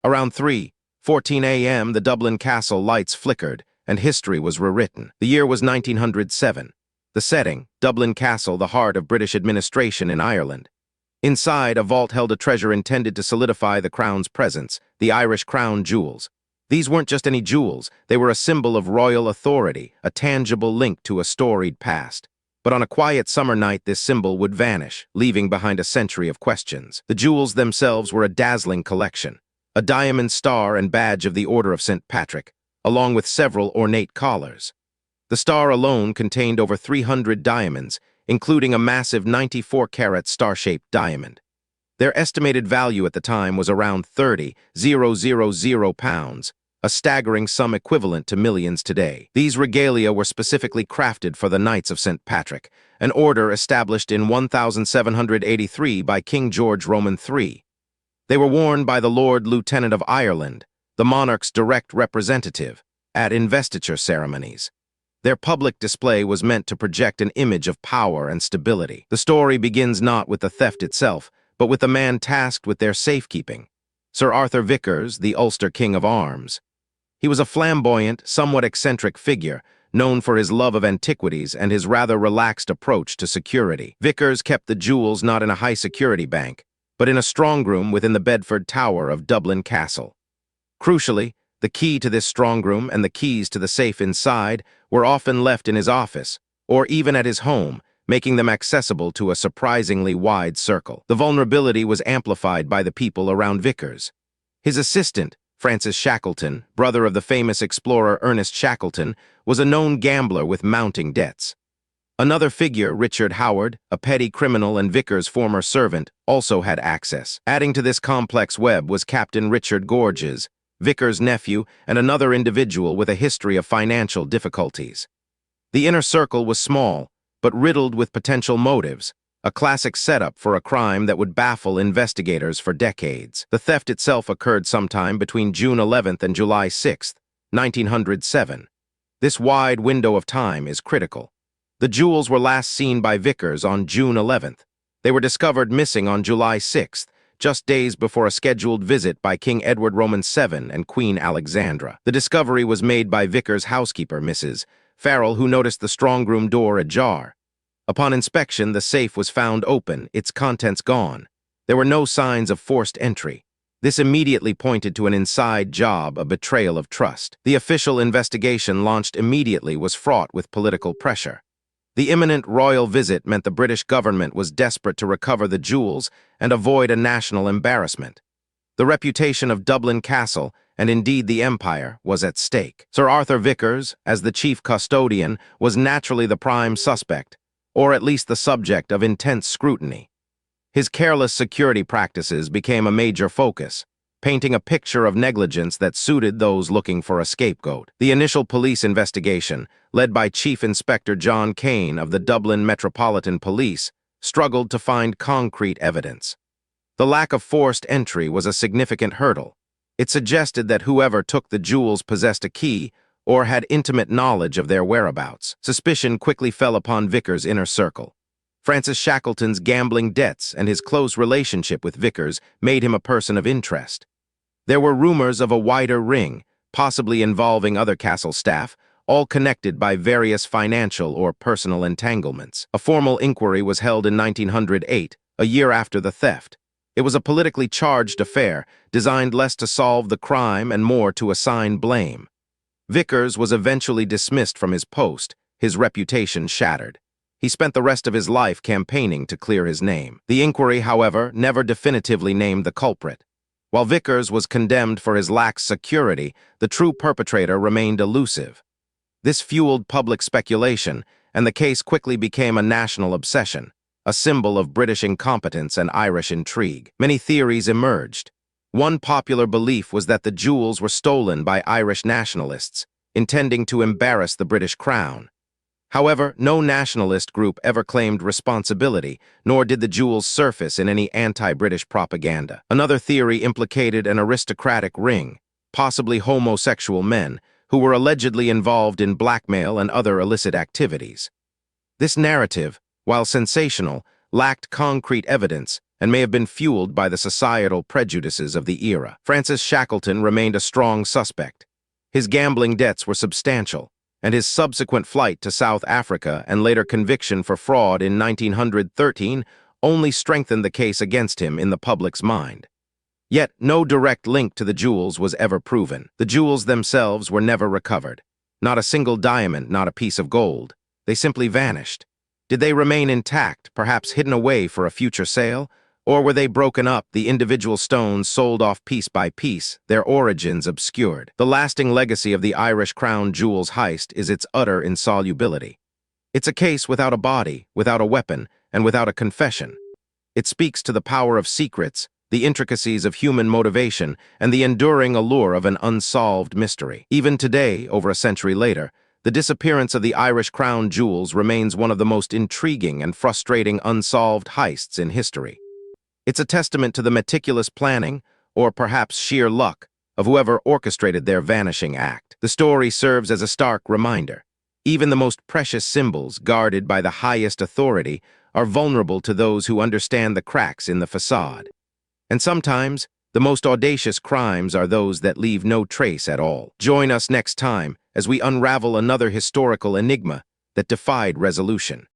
Around 3:14 a.m., the Dublin Castle lights flickered, and history was rewritten. The year was 1907. The setting, Dublin Castle, the heart of British administration in Ireland. Inside, a vault held a treasure intended to solidify the crown's presence, the Irish crown jewels. These weren't just any jewels, they were a symbol of royal authority, a tangible link to a storied past. But on a quiet summer night, this symbol would vanish, leaving behind a century of questions. The jewels themselves were a dazzling collection. A diamond star and badge of the Order of St. Patrick, along with several ornate collars. The star alone contained over 300 diamonds, including a massive 94-carat star-shaped diamond. Their estimated value at the time was around £30,000, a staggering sum equivalent to millions today. These regalia were specifically crafted for the Knights of St. Patrick, an order established in 1783 by King George Roman III. They were worn by the Lord Lieutenant of Ireland, the monarch's direct representative, at investiture ceremonies. Their public display was meant to project an image of power and stability. The story begins not with the theft itself, but with the man tasked with their safekeeping, Sir Arthur Vickers, the Ulster King of Arms. He was a flamboyant, somewhat eccentric figure, known for his love of antiquities and his rather relaxed approach to security. Vickers kept the jewels not in a high-security bank, but in a strongroom within the Bedford Tower of Dublin Castle. Crucially, the key to this strongroom and the keys to the safe inside were often left in his office, or even at his home, making them accessible to a surprisingly wide circle. The vulnerability was amplified by the people around Vickers. His assistant, Francis Shackleton, brother of the famous explorer Ernest Shackleton, was a known gambler with mounting debts. Another figure, Richard Howard, a petty criminal and Vickers' former servant, also had access. Adding to this complex web was Captain Richard Gorges, Vickers' nephew, and another individual with a history of financial difficulties. The inner circle was small, but riddled with potential motives, a classic setup for a crime that would baffle investigators for decades. The theft itself occurred sometime between June 11th and July 6th, 1907. This wide window of time is critical. The jewels were last seen by Vickers on June 11th. They were discovered missing on July 6th, just days before a scheduled visit by King Edward Roman VII and Queen Alexandra. The discovery was made by Vickers' housekeeper, Mrs. Farrell, who noticed the strongroom door ajar. Upon inspection, the safe was found open, its contents gone. There were no signs of forced entry. This immediately pointed to an inside job, a betrayal of trust. The official investigation launched immediately was fraught with political pressure. The imminent royal visit meant the British government was desperate to recover the jewels and avoid a national embarrassment. The reputation of Dublin Castle, and indeed the empire, was at stake. Sir Arthur Vickers, as the chief custodian, was naturally the prime suspect, or at least the subject of intense scrutiny. His careless security practices became a major focus, painting a picture of negligence that suited those looking for a scapegoat. The initial police investigation, led by Chief Inspector John Kane of the Dublin Metropolitan Police, struggled to find concrete evidence. The lack of forced entry was a significant hurdle. It suggested that whoever took the jewels possessed a key or had intimate knowledge of their whereabouts. Suspicion quickly fell upon Vickers' inner circle. Francis Shackleton's gambling debts and his close relationship with Vickers made him a person of interest. There were rumors of a wider ring, possibly involving other castle staff, all connected by various financial or personal entanglements. A formal inquiry was held in 1908, a year after the theft. It was a politically charged affair, designed less to solve the crime and more to assign blame. Vickers was eventually dismissed from his post, his reputation shattered. He spent the rest of his life campaigning to clear his name. The inquiry, however, never definitively named the culprit. While Vickers was condemned for his lax security, the true perpetrator remained elusive. This fueled public speculation, and the case quickly became a national obsession, a symbol of British incompetence and Irish intrigue. Many theories emerged. One popular belief was that the jewels were stolen by Irish nationalists, intending to embarrass the British crown. However, no nationalist group ever claimed responsibility, nor did the jewels surface in any anti-British propaganda. Another theory implicated an aristocratic ring, possibly homosexual men, who were allegedly involved in blackmail and other illicit activities. This narrative, while sensational, lacked concrete evidence and may have been fueled by the societal prejudices of the era. Francis Shackleton remained a strong suspect. His gambling debts were substantial, and his subsequent flight to South Africa and later conviction for fraud in 1913 only strengthened the case against him in the public's mind. Yet no direct link to the jewels was ever proven. The jewels themselves were never recovered. Not a single diamond, not a piece of gold. They simply vanished. Did they remain intact, perhaps hidden away for a future sale? Or were they broken up, the individual stones sold off piece by piece, their origins obscured? The lasting legacy of the Irish crown jewels heist is its utter insolubility. It's a case without a body, without a weapon, and without a confession. It speaks to the power of secrets, the intricacies of human motivation, and the enduring allure of an unsolved mystery. Even today, over a century later, the disappearance of the Irish crown jewels remains one of the most intriguing and frustrating unsolved heists in history. It's a testament to the meticulous planning, or perhaps sheer luck, of whoever orchestrated their vanishing act. The story serves as a stark reminder. Even the most precious symbols, guarded by the highest authority, are vulnerable to those who understand the cracks in the facade. And sometimes, the most audacious crimes are those that leave no trace at all. Join us next time as we unravel another historical enigma that defied resolution.